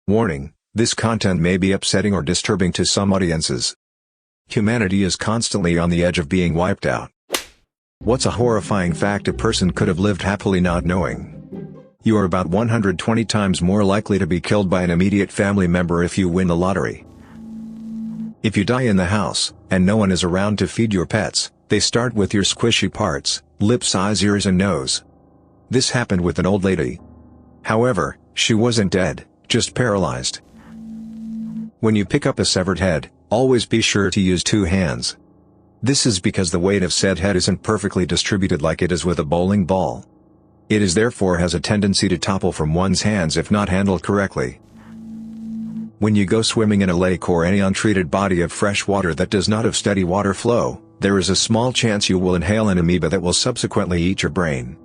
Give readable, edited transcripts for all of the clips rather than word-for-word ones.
Warning: this content may be upsetting or disturbing to some audiences. Humanity is constantly on the edge of being wiped out. What's a horrifying fact a person could have lived happily not knowing? You are about 120 times more likely to be killed by an immediate family member if you win the lottery. If you die in the house, and no one is around to feed your pets, they start with your squishy parts: lips, eyes, ears and nose. This happened with an old lady. However, she wasn't dead, just paralyzed. When you pick up a severed head, always be sure to use 2 hands. This is because the weight of said head isn't perfectly distributed like it is with a bowling ball. It is therefore has a tendency to topple from one's hands if not handled correctly. When you go swimming in a lake or any untreated body of fresh water that does not have steady water flow, there is a small chance you will inhale an amoeba that will subsequently eat your brain.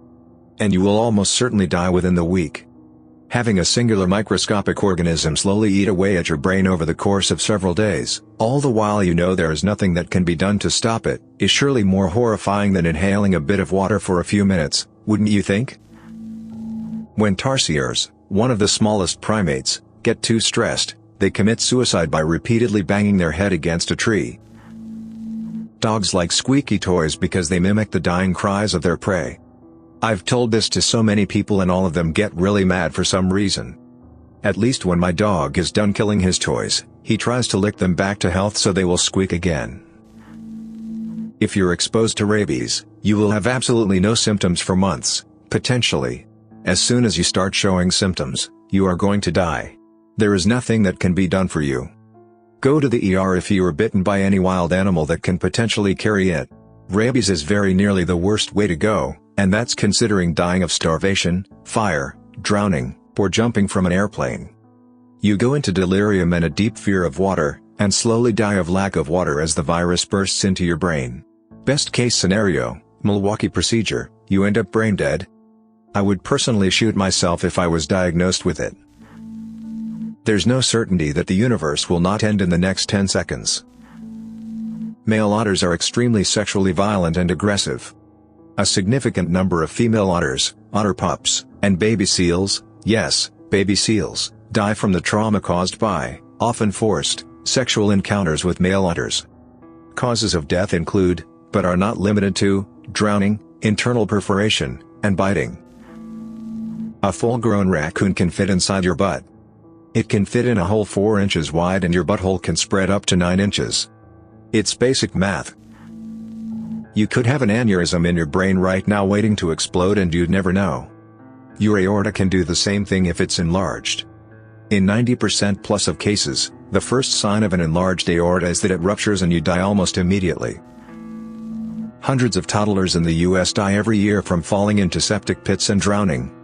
And you will almost certainly die within the week. Having a singular microscopic organism slowly eat away at your brain over the course of several days, all the while you know there is nothing that can be done to stop it, is surely more horrifying than inhaling a bit of water for a few minutes, wouldn't you think? When tarsiers, one of the smallest primates, get too stressed, they commit suicide by repeatedly banging their head against a tree. Dogs like squeaky toys because they mimic the dying cries of their prey. I've told this to so many people and all of them get really mad for some reason. At least when my dog is done killing his toys, he tries to lick them back to health so they will squeak again. If you're exposed to rabies, you will have absolutely no symptoms for months, potentially. As soon as you start showing symptoms, you are going to die. There is nothing that can be done for you. Go to the ER if you are bitten by any wild animal that can potentially carry it. Rabies is very nearly the worst way to go, and that's considering dying of starvation, fire, drowning, or jumping from an airplane. You go into delirium and a deep fear of water, and slowly die of lack of water as the virus bursts into your brain. Best case scenario, Milwaukee procedure, you end up brain dead. I would personally shoot myself if I was diagnosed with it. There's no certainty that the universe will not end in the next 10 seconds. Male otters are extremely sexually violent and aggressive. A significant number of female otters, otter pups, and baby seals, yes, baby seals, die from the trauma caused by, often forced, sexual encounters with male otters. Causes of death include, but are not limited to, drowning, internal perforation, and biting. A full-grown raccoon can fit inside your butt. It can fit in a hole 4 inches wide and your butthole can spread up to 9 inches. It's basic math. You could have an aneurysm in your brain right now waiting to explode and you'd never know. Your aorta can do the same thing if it's enlarged. In 90% plus of cases, the first sign of an enlarged aorta is that it ruptures and you die almost immediately. Hundreds of toddlers in the US die every year from falling into septic pits and drowning.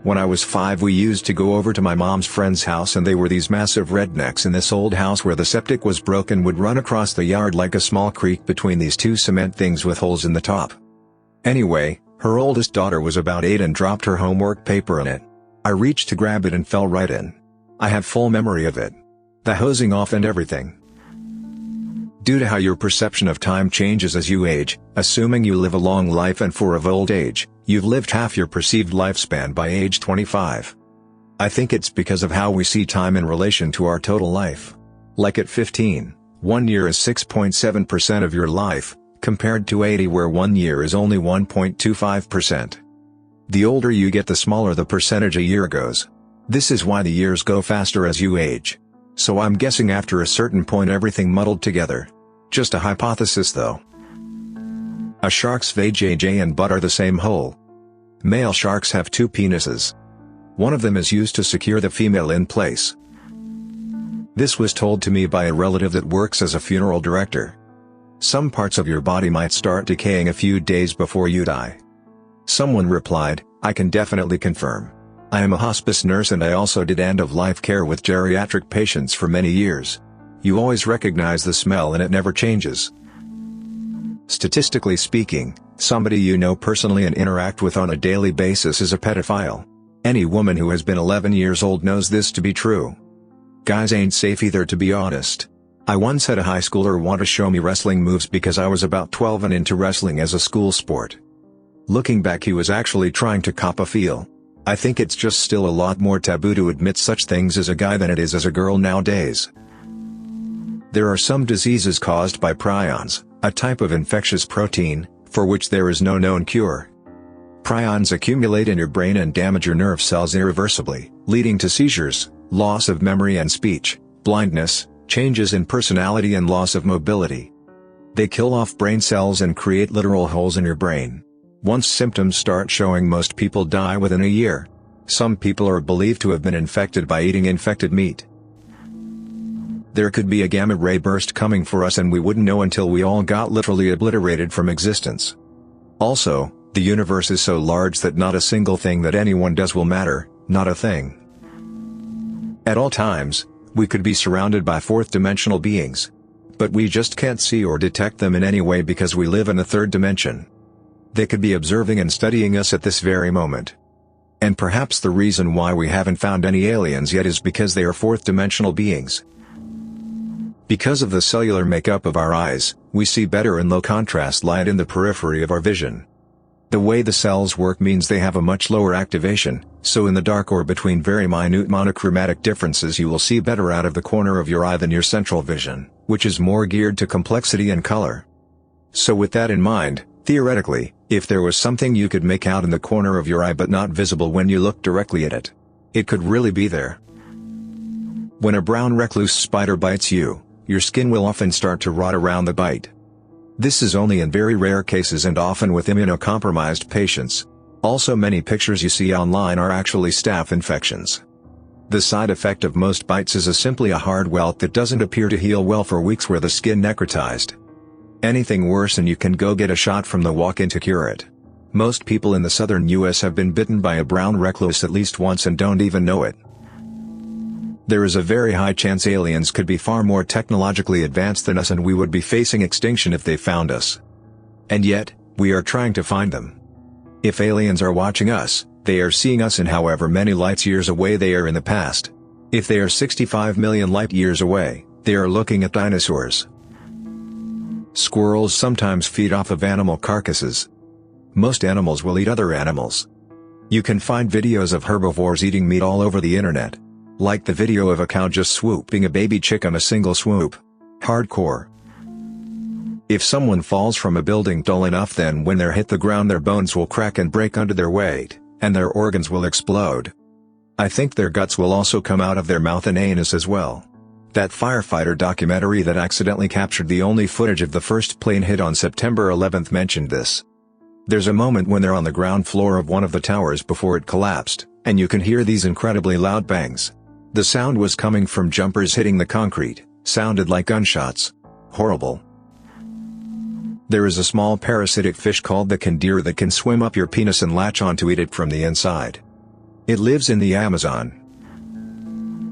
When I was 5 we used to go over to my mom's friend's house and they were these massive rednecks in this old house where the septic was broken, would run across the yard like a small creek between these 2 cement things with holes in the top. Anyway, her oldest daughter was about 8 and dropped her homework paper in it. I reached to grab it and fell right in. I have full memory of it. The hosing off and everything. Due to how your perception of time changes as you age, assuming you live a long life and for of old age, you've lived half your perceived lifespan by age 25. I think it's because of how we see time in relation to our total life. Like at 15, 1 year is 6.7% of your life, compared to 80 where 1 year is only 1.25%. The older you get the smaller the percentage a year goes. This is why the years go faster as you age. So I'm guessing after a certain point everything muddled together. Just a hypothesis though. A shark's vajayjay and butt are the same hole. Male sharks have 2 penises. One of them is used to secure the female in place. This was told to me by a relative that works as a funeral director. Some parts of your body might start decaying a few days before you die. Someone replied, I can definitely confirm. I am a hospice nurse and I also did end-of-life care with geriatric patients for many years. You always recognize the smell and it never changes. Statistically speaking, somebody you know personally and interact with on a daily basis is a pedophile. Any woman who has been 11 years old knows this to be true. Guys ain't safe either, to be honest. I once had a high schooler want to show me wrestling moves because I was about 12 and into wrestling as a school sport. Looking back, he was actually trying to cop a feel. I think it's just still a lot more taboo to admit such things as a guy than it is as a girl nowadays. There are some diseases caused by prions, a type of infectious protein, for which there is no known cure. Prions accumulate in your brain and damage your nerve cells irreversibly, leading to seizures, loss of memory and speech, blindness, changes in personality and loss of mobility. They kill off brain cells and create literal holes in your brain. Once symptoms start showing, most people die within a year. Some people are believed to have been infected by eating infected meat. There could be a gamma ray burst coming for us and we wouldn't know until we all got literally obliterated from existence. Also, the universe is so large that not a single thing that anyone does will matter, not a thing. At all times, we could be surrounded by fourth-dimensional beings. But we just can't see or detect them in any way because we live in a third dimension. They could be observing and studying us at this very moment. And perhaps the reason why we haven't found any aliens yet is because they are fourth-dimensional beings. Because of the cellular makeup of our eyes, we see better in low-contrast light in the periphery of our vision. The way the cells work means they have a much lower activation, so in the dark or between very minute monochromatic differences you will see better out of the corner of your eye than your central vision, which is more geared to complexity and color. So with that in mind, theoretically, if there was something you could make out in the corner of your eye but not visible when you look directly at it, it could really be there. When a brown recluse spider bites you, your skin will often start to rot around the bite. This is only in very rare cases and often with immunocompromised patients. Also, many pictures you see online are actually staph infections. The side effect of most bites is simply a hard welt that doesn't appear to heal well for weeks where the skin necrotized. Anything worse and you can go get a shot from the walk-in to cure it. Most people in the southern US have been bitten by a brown recluse at least once and don't even know it. There is a very high chance aliens could be far more technologically advanced than us and we would be facing extinction if they found us. And yet, we are trying to find them. If aliens are watching us, they are seeing us in however many light years away they are in the past. If they are 65 million light years away, they are looking at dinosaurs. Squirrels sometimes feed off of animal carcasses. Most animals will eat other animals. You can find videos of herbivores eating meat all over the internet. Like the video of a cow just swooping a baby chick on a single swoop. Hardcore. If someone falls from a building tall enough, then when they hit the ground their bones will crack and break under their weight, and their organs will explode. I think their guts will also come out of their mouth and anus as well. That firefighter documentary that accidentally captured the only footage of the first plane hit on September 11th mentioned this. There's a moment when they're on the ground floor of one of the towers before it collapsed, and you can hear these incredibly loud bangs. The sound was coming from jumpers hitting the concrete, sounded like gunshots. Horrible. There is a small parasitic fish called the candiru that can swim up your penis and latch on to eat it from the inside. It lives in the Amazon.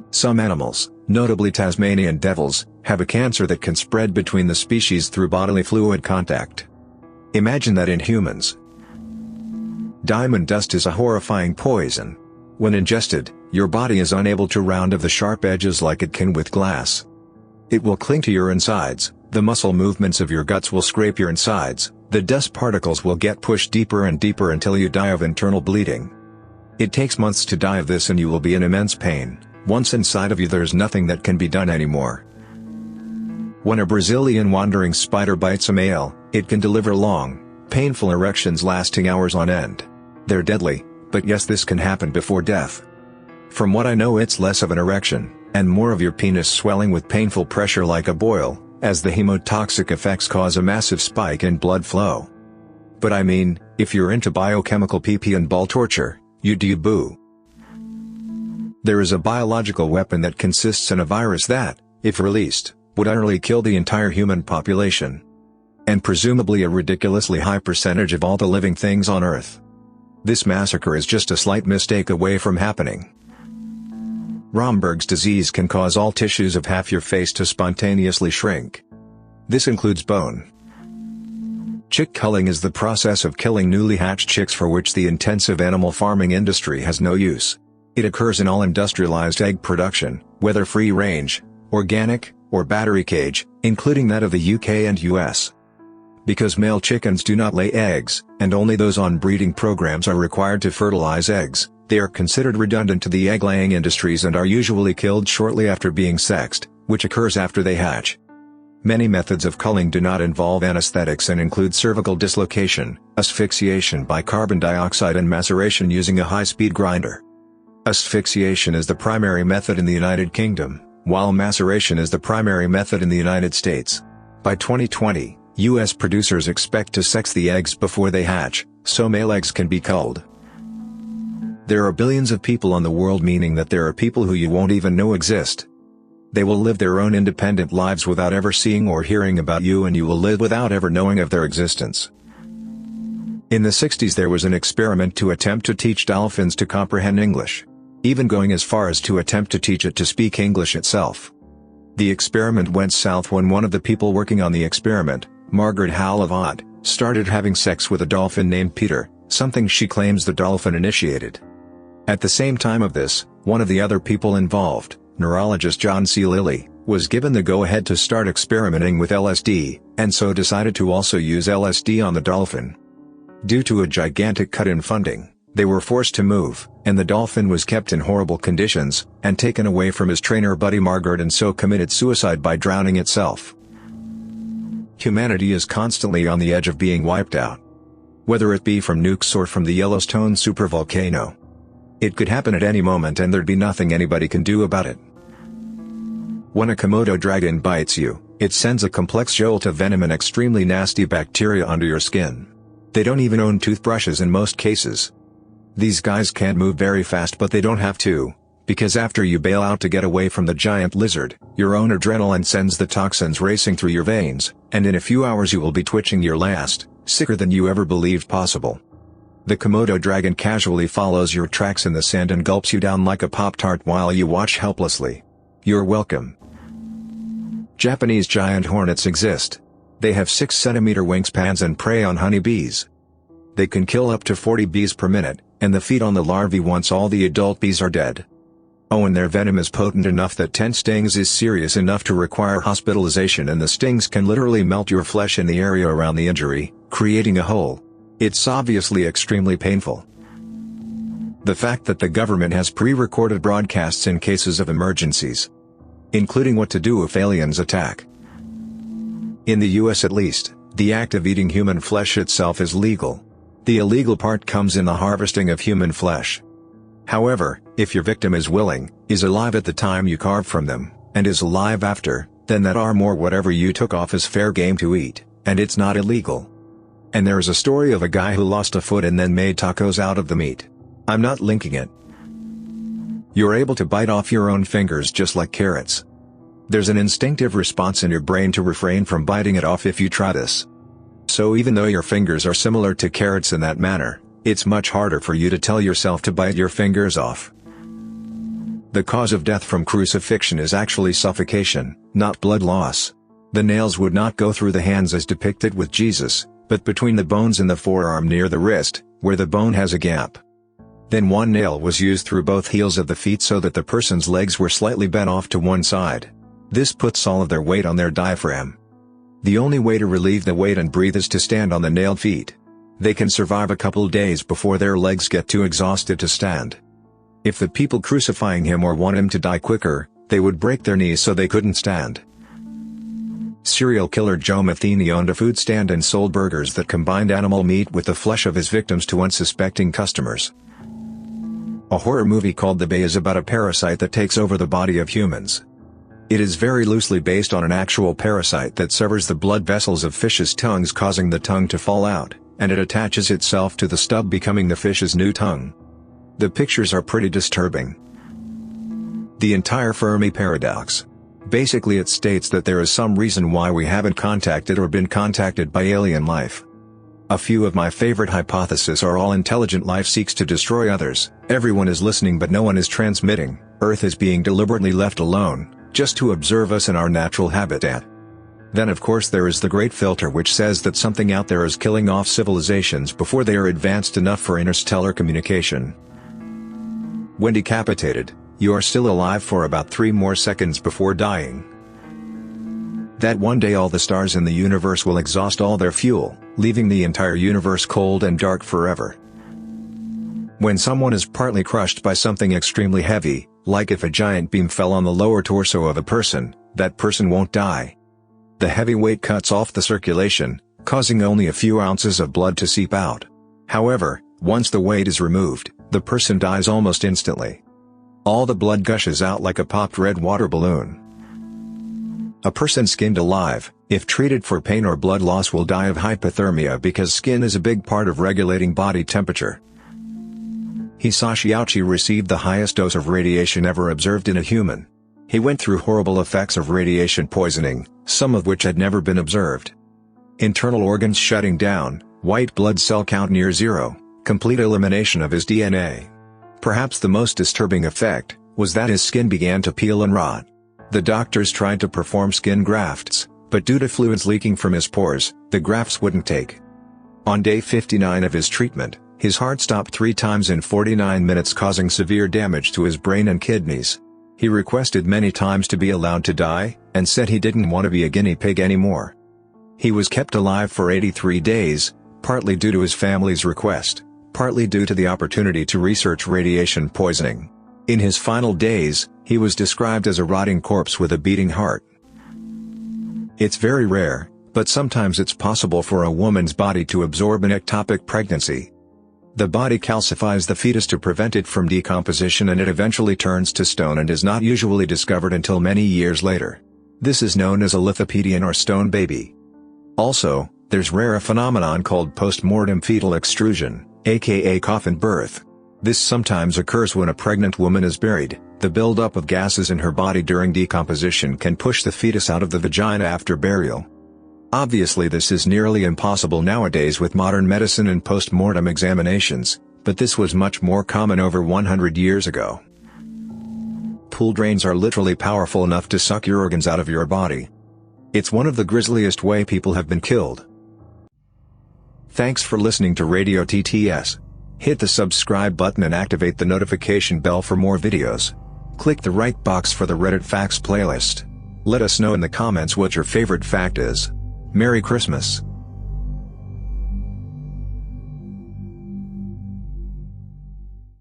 Some animals, notably Tasmanian devils, have a cancer that can spread between the species through bodily fluid contact. Imagine that in humans. Diamond dust is a horrifying poison. When ingested, your body is unable to round off the sharp edges like it can with glass. It will cling to your insides, the muscle movements of your guts will scrape your insides, the dust particles will get pushed deeper and deeper until you die of internal bleeding. It takes months to die of this and you will be in immense pain. Once inside of you there's nothing that can be done anymore. When a Brazilian wandering spider bites a male, it can deliver long, painful erections lasting hours on end. They're deadly, but yes, this can happen before death. From what I know, it's less of an erection, and more of your penis swelling with painful pressure like a boil, as the hemotoxic effects cause a massive spike in blood flow. But I mean, if you're into biochemical pee-pee and ball torture, you do boo. There is a biological weapon that consists in a virus that, if released, would utterly kill the entire human population. And presumably a ridiculously high percentage of all the living things on Earth. This massacre is just a slight mistake away from happening. Romberg's disease can cause all tissues of half your face to spontaneously shrink. This includes bone. Chick culling is the process of killing newly hatched chicks for which the intensive animal farming industry has no use. It occurs in all industrialized egg production, whether free range, organic, or battery cage, including that of the UK and US. Because male chickens do not lay eggs, and only those on breeding programs are required to fertilize eggs, They are considered redundant to the egg-laying industries and are usually killed shortly after being sexed, which occurs after they hatch. Many methods of culling do not involve anesthetics and include cervical dislocation, asphyxiation by carbon dioxide and maceration using a high-speed grinder. Asphyxiation is the primary method in the United Kingdom, while maceration is the primary method in the United States. By 2020, U.S. producers expect to sex the eggs before they hatch, so male eggs can be culled. There are billions of people on the world, meaning that there are people who you won't even know exist. They will live their own independent lives without ever seeing or hearing about you, and you will live without ever knowing of their existence. In the 60s there was an experiment to attempt to teach dolphins to comprehend English, even going as far as to attempt to teach it to speak English itself. The experiment went south when one of the people working on the experiment, Margaret Howell of Odd, started having sex with a dolphin named Peter, something she claims the dolphin initiated. At the same time of this, one of the other people involved, neurologist John C. Lilly, was given the go-ahead to start experimenting with LSD, and so decided to also use LSD on the dolphin. Due to a gigantic cut in funding, they were forced to move, and the dolphin was kept in horrible conditions, and taken away from his trainer buddy Margaret, and so committed suicide by drowning itself. Humanity is constantly on the edge of being wiped out. Whether it be from nukes or from the Yellowstone supervolcano. It could happen at any moment and there'd be nothing anybody can do about it. When a Komodo dragon bites you, it sends a complex jolt of venom and extremely nasty bacteria under your skin. They don't even own toothbrushes in most cases. These guys can't move very fast, but they don't have to, because after you bail out to get away from the giant lizard, your own adrenaline sends the toxins racing through your veins, and in a few hours you will be twitching your last, sicker than you ever believed possible. The Komodo dragon casually follows your tracks in the sand and gulps you down like a Pop-Tart while you watch helplessly. You're welcome. Japanese giant hornets exist. They have 6-centimeter wingspans and prey on honeybees. They can kill up to 40 bees per minute, and they feed on the larvae once all the adult bees are dead. Oh, and their venom is potent enough that 10 stings is serious enough to require hospitalization, and the stings can literally melt your flesh in the area around the injury, creating a hole. It's obviously extremely painful. The fact that the government has pre-recorded broadcasts in cases of emergencies, including what to do if aliens attack. In the US at least, the act of eating human flesh itself is legal. The illegal part comes in the harvesting of human flesh. However, if your victim is willing, is alive at the time you carve from them, and is alive after, then that arm or whatever you took off is fair game to eat, and it's not illegal. And there is a story of a guy who lost a foot and then made tacos out of the meat. I'm not linking it. You're able to bite off your own fingers just like carrots. There's an instinctive response in your brain to refrain from biting it off if you try this. So even though your fingers are similar to carrots in that manner, it's much harder for you to tell yourself to bite your fingers off. The cause of death from crucifixion is actually suffocation, not blood loss. The nails would not go through the hands as depicted with Jesus, but between the bones in the forearm near the wrist, where the bone has a gap. Then one nail was used through both heels of the feet so that the person's legs were slightly bent off to one side. This puts all of their weight on their diaphragm. The only way to relieve the weight and breathe is to stand on the nailed feet. They can survive a couple days before their legs get too exhausted to stand. If the people crucifying him or want him to die quicker, they would break their knees so they couldn't stand. Serial killer Joe Matheny owned a food stand and sold burgers that combined animal meat with the flesh of his victims to unsuspecting customers. A horror movie called The Bay is about a parasite that takes over the body of humans. It is very loosely based on an actual parasite that severs the blood vessels of fishes' tongues, causing the tongue to fall out, and it attaches itself to the stub, becoming the fish's new tongue. The pictures are pretty disturbing. The entire Fermi paradox. Basically it states that there is some reason why we haven't contacted or been contacted by alien life. A few of my favorite hypotheses are: all intelligent life seeks to destroy others, everyone is listening but no one is transmitting, Earth is being deliberately left alone, just to observe us in our natural habitat. Then of course there is the great filter, which says that something out there is killing off civilizations before they are advanced enough for interstellar communication. When decapitated, you are still alive for about 3 more seconds before dying. That one day all the stars in the universe will exhaust all their fuel, leaving the entire universe cold and dark forever. When someone is partly crushed by something extremely heavy, like if a giant beam fell on the lower torso of a person, that person won't die. The heavy weight cuts off the circulation, causing only a few ounces of blood to seep out. However, once the weight is removed, the person dies almost instantly. All the blood gushes out like a popped red water balloon. A person skinned alive, if treated for pain or blood loss, will die of hypothermia because skin is a big part of regulating body temperature. Hisashi Ouchi received the highest dose of radiation ever observed in a human. He went through horrible effects of radiation poisoning, some of which had never been observed. Internal organs shutting down, white blood cell count near zero, complete elimination of his DNA. Perhaps the most disturbing effect was that his skin began to peel and rot. The doctors tried to perform skin grafts, but due to fluids leaking from his pores, the grafts wouldn't take. On day 59 of his treatment, his heart stopped 3 times in 49 minutes, causing severe damage to his brain and kidneys. He requested many times to be allowed to die, and said he didn't want to be a guinea pig anymore. He was kept alive for 83 days, partly due to his family's request, partly due to the opportunity to research radiation poisoning. In his final days, he was described as a rotting corpse with a beating heart. It's very rare, but sometimes it's possible for a woman's body to absorb an ectopic pregnancy. The body calcifies the fetus to prevent it from decomposition, and it eventually turns to stone and is not usually discovered until many years later. This is known as a lithopedion or stone baby. Also, there's rare a phenomenon called post-mortem fetal extrusion, aka coffin birth. This sometimes occurs when a pregnant woman is buried. The buildup of gases in her body during decomposition can push the fetus out of the vagina after burial. Obviously, this is nearly impossible nowadays with modern medicine and post-mortem examinations, but this was much more common over 100 years ago. Pool drains are literally powerful enough to suck your organs out of your body. It's one of the grisliest way people have been killed. Thanks for listening to Radio TTS. Hit the subscribe button and activate the notification bell for more videos. Click the right box for the Reddit Facts playlist. Let us know in the comments what your favorite fact is. Merry Christmas.